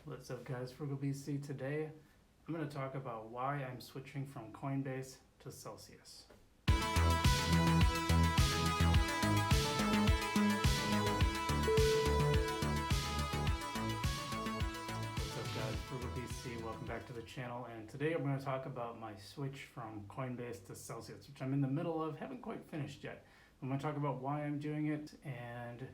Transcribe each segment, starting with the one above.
What's up guys, Frugal BC. Today I'm going to talk about why I'm switching from Coinbase to Celsius. What's up guys, Frugal BC, welcome back to the channel, and today I'm going to talk about my switch from Coinbase to Celsius, which I'm in the middle of, haven't quite finished yet. I'm going to talk about why I'm doing it and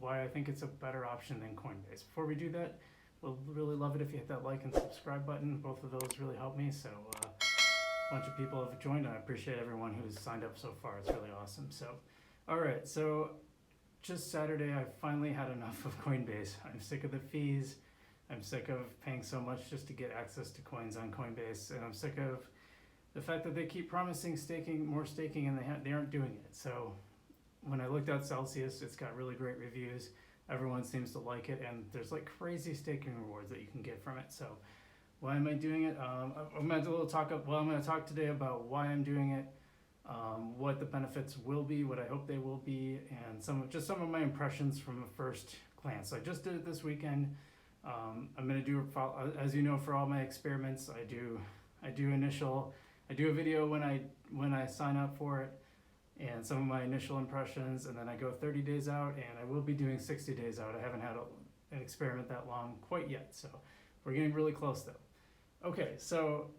why I think it's a better option than Coinbase. Before we do that, we'll really love it if you hit that like and subscribe button. Both of those really help me. So a bunch of people have joined, and I appreciate everyone who's signed up so far. It's really awesome. So, all right. So just Saturday, I finally had enough of Coinbase. I'm sick of the fees. I'm sick of paying so much just to get access to coins on Coinbase, and I'm sick of the fact that they keep promising more staking, and they aren't doing it. So when I looked at Celsius, it's got really great reviews. Everyone seems to like it, and there's like crazy staking rewards that you can get from it. So why am I doing it? I'm going to talk today about why I'm doing it, what the benefits will be, what I hope they will be, and some of my impressions from a first glance. So I just did it this weekend. I'm going to do, as you know, for all my experiments, I do a video when I sign up for it, and some of my initial impressions, and then I go 30 days out, and I will be doing 60 days out. I haven't had an experiment that long quite yet, so we're getting really close though. Okay, so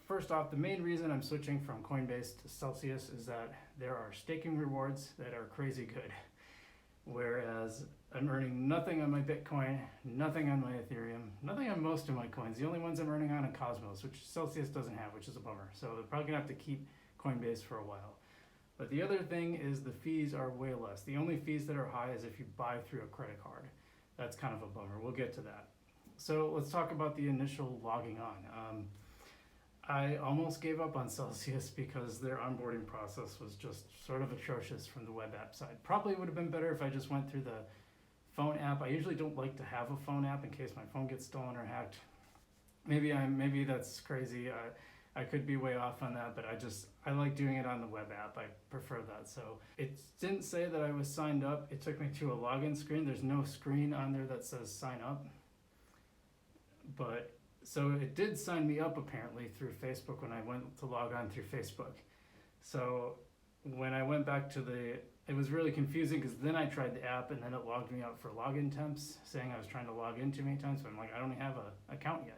first off, the main reason I'm switching from Coinbase to Celsius is that there are staking rewards that are crazy good, whereas I'm earning nothing on my Bitcoin, nothing on my Ethereum, nothing on most of my coins. The only ones I'm earning on are Cosmos, which Celsius doesn't have, which is a bummer. So they're probably gonna have to keep Coinbase for a while. But the other thing is the fees are way less. The only fees that are high is if you buy through a credit card. That's kind of a bummer. We'll get to that. So let's talk about the initial logging on. I almost gave up on Celsius because their onboarding process was just sort of atrocious from the web app side. Probably would have been better if I just went through the phone app. I usually don't like to have a phone app in case my phone gets stolen or hacked. Maybe that's crazy. I could be way off on that, but I like doing it on the web app. I prefer that. So it didn't say that I was signed up. It took me to a login screen. There's no screen on there that says sign up. But so it did sign me up apparently through Facebook when I went to log on through Facebook. So when I went back to it was really confusing because then I tried the app and then it logged me out for login attempts, saying I was trying to log in too many times. But I'm like, I don't have an account yet.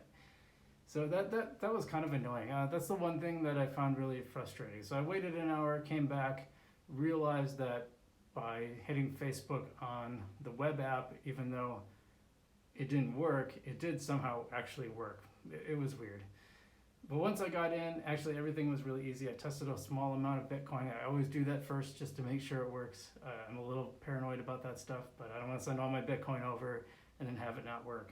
So that was kind of annoying. That's the one thing that I found really frustrating. So I waited an hour, came back, realized that by hitting Facebook on the web app, even though it didn't work, it did somehow actually work. It was weird. But once I got in, actually everything was really easy. I tested a small amount of Bitcoin. I always do that first just to make sure it works. I'm a little paranoid about that stuff, but I don't want to send all my Bitcoin over and then have it not work.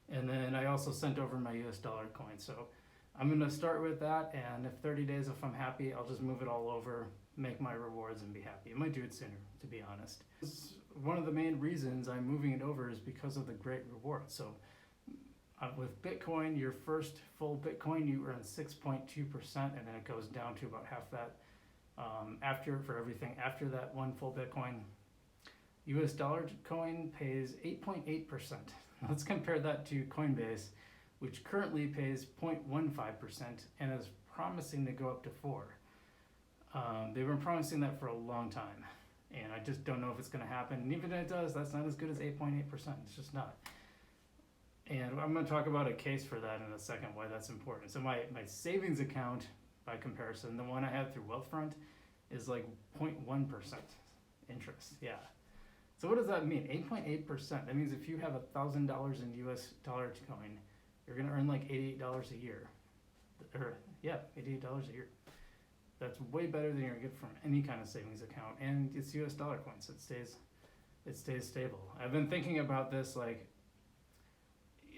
And then I also sent over my US dollar coin. So I'm going to start with that, and if 30 days, if I'm happy, I'll just move it all over, make my rewards, and be happy. I might do it sooner, to be honest. One of the main reasons I'm moving it over is because of the great rewards. So with Bitcoin, your first full Bitcoin, you earn 6.2%, and then it goes down to about half that for everything after that one full Bitcoin. US dollar coin pays 8.8%. Let's compare that to Coinbase, which currently pays 0.15% and is promising to go up to 4%. They've been promising that for a long time, and I just don't know if it's going to happen. And even if it does, that's not as good as 8.8%. It's just not. And I'm going to talk about a case for that in a second, why that's important. So my savings account, by comparison, the one I have through Wealthfront, is like 0.1% interest. Yeah. So what does that mean? 8.8%. That means if you have $1,000 in US dollar coin, you're going to earn like $88 a year. $88 a year. That's way better than you're going to get from any kind of savings account, and it's US dollar coins. So it stays stable. I've been thinking about this,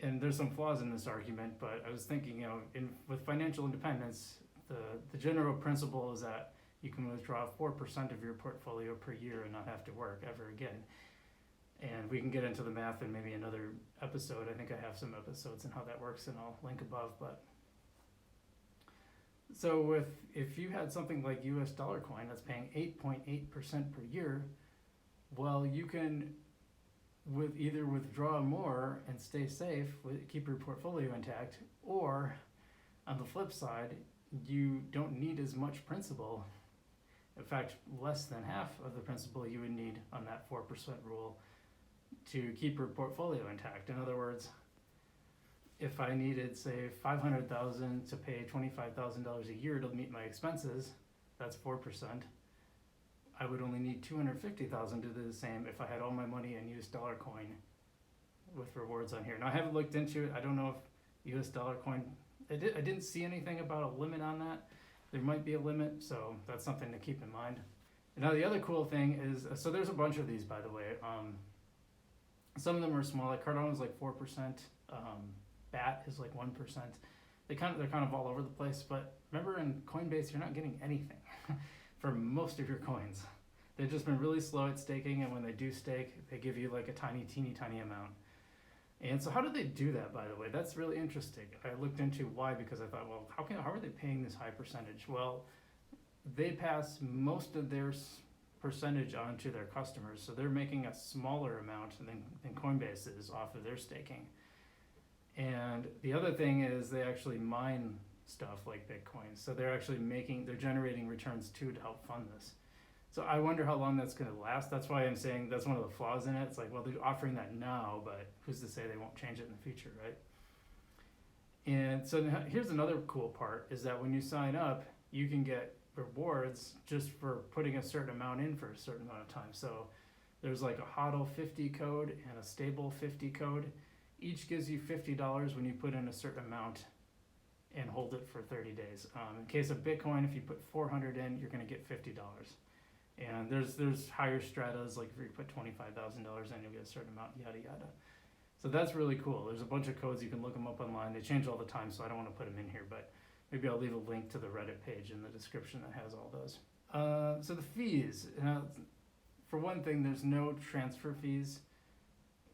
and there's some flaws in this argument, but I was thinking, with financial independence, the general principle is that you can withdraw 4% of your portfolio per year and not have to work ever again. And we can get into the math in maybe another episode. I think I have some episodes on how that works, and I'll link above. But so if you had something like US dollar coin that's paying 8.8% per year, well, either withdraw more and stay safe, keep your portfolio intact, or on the flip side, you don't need as much principal. In fact, less than half of the principal you would need on that 4% rule to keep your portfolio intact. In other words, if I needed, say, $500,000 to pay $25,000 a year to meet my expenses, that's 4%. I would only need $250,000 to do the same if I had all my money in US dollar coin with rewards on here. Now I haven't looked into it. I don't know if US dollar coin, I didn't see anything about a limit on that. There might be a limit, so that's something to keep in mind. And now the other cool thing is, so there's a bunch of these, by the way. Some of them are small, like Cardano is like 4%, BAT is like 1%. They're kind of all over the place, but remember in Coinbase, you're not getting anything for most of your coins. They've just been really slow at staking, and when they do stake, they give you like a teeny amount. And so how do they do that, by the way? That's really interesting. I looked into why, because I thought, well, how are they paying this high percentage? Well, they pass most of their percentage on to their customers, so they're making a smaller amount than Coinbase is off of their staking. And the other thing is they actually mine stuff like Bitcoin, so they're generating returns too to help fund this. So I wonder how long that's going to last. That's why I'm saying that's one of the flaws in it. It's like, well, they're offering that now, but who's to say they won't change it in the future, right? And so here's another cool part, is that when you sign up, you can get rewards just for putting a certain amount in for a certain amount of time. So there's like a HODL 50 code and a stable 50 code. Each gives you $50 when you put in a certain amount and hold it for 30 days. In case of Bitcoin, if you put 400 in, you're going to get $50. And there's higher stratas, like if you put $25,000 in, you'll get a certain amount, yada yada. So that's really cool. There's a bunch of codes, you can look them up online. They change all the time, so I don't want to put them in here, but maybe I'll leave a link to the Reddit page in the description that has all those. So the fees, for one thing, there's no transfer fees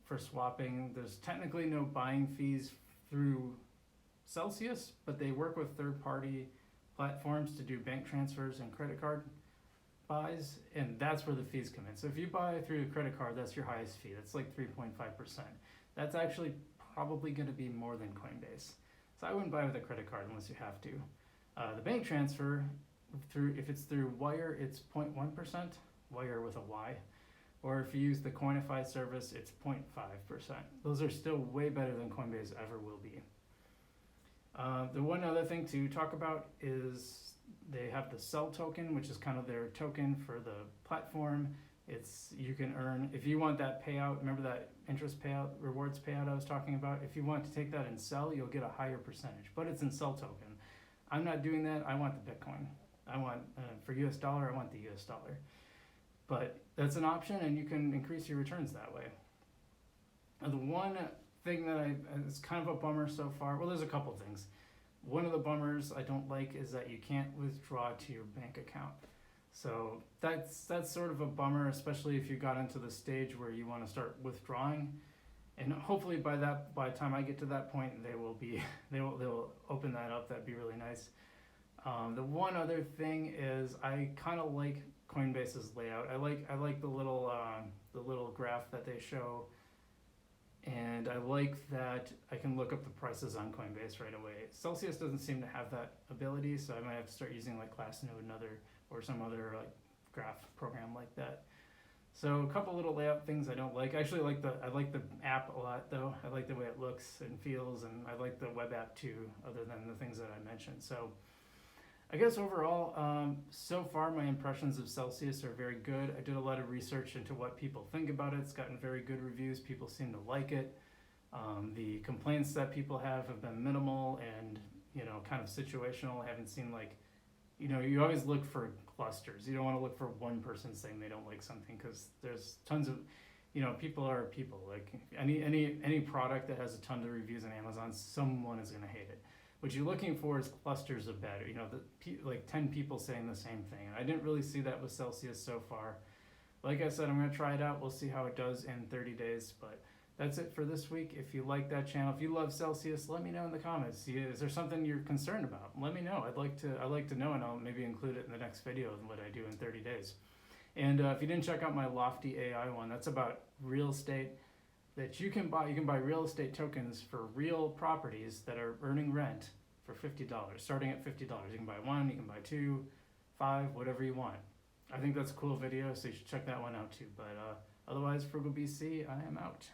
for swapping. There's technically no buying fees through Celsius, but they work with third-party platforms to do bank transfers and credit card buys, and that's where the fees come in. So if you buy through a credit card, that's your highest fee. That's like 3.5%. That's actually probably going to be more than Coinbase. So I wouldn't buy with a credit card unless you have to. The bank transfer, if it's through Wire, it's 0.1%, Wire with a Y. Or if you use the Coinify service, it's 0.5%. Those are still way better than Coinbase ever will be. The one other thing to talk about is they have the Cell token, which is kind of their token for the platform. You can earn, if you want that payout, remember that interest payout, rewards payout I was talking about? If you want to take that in Cell, you'll get a higher percentage, but it's in Cell token. I'm not doing that. I want the Bitcoin. I want, for US dollar, I want the US dollar. But that's an option, and you can increase your returns that way. And the one thing that it's kind of a bummer so far, well, there's a couple things. One of the bummers I don't like is that you can't withdraw to your bank account. So that's sort of a bummer, especially if you got into the stage where you want to start withdrawing. And hopefully by the time I get to that point, they'll open that up. That'd be really nice. The one other thing is I kind of like Coinbase's layout. I like the little graph that they show. And I like that I can look up the prices on Coinbase right away. Celsius doesn't seem to have that ability, so I might have to start using like Glassnode or some other like graph program like that. So a couple little layout things I don't like. I actually like the app a lot though. I like the way it looks and feels, and I like the web app too, other than the things that I mentioned. So I guess overall, so far my impressions of Celsius are very good. I did a lot of research into what people think about it. It's gotten very good reviews. People seem to like it. The complaints that people have been minimal and, kind of situational. I haven't seen you always look for clusters. You don't want to look for one person saying they don't like something, because there's tons of, people are people. Like any product that has a ton of reviews on Amazon, someone is going to hate it. What you're looking for is clusters of better, like 10 people saying the same thing. And I didn't really see that with Celsius so far. Like I said, I'm going to try it out. We'll see how it does in 30 days. But that's it for this week. If you like that channel, if you love Celsius, let me know in the comments. Is there something you're concerned about? Let me know. I'd like to know, and I'll maybe include it in the next video of what I do in 30 days. And if you didn't check out my Lofty AI one, that's about real estate. that you can buy real estate tokens for real properties that are earning rent for $50, starting at $50. You can buy one, you can buy two, five, whatever you want. I think that's a cool video, so you should check that one out too. But otherwise, Frugal BC, I am out.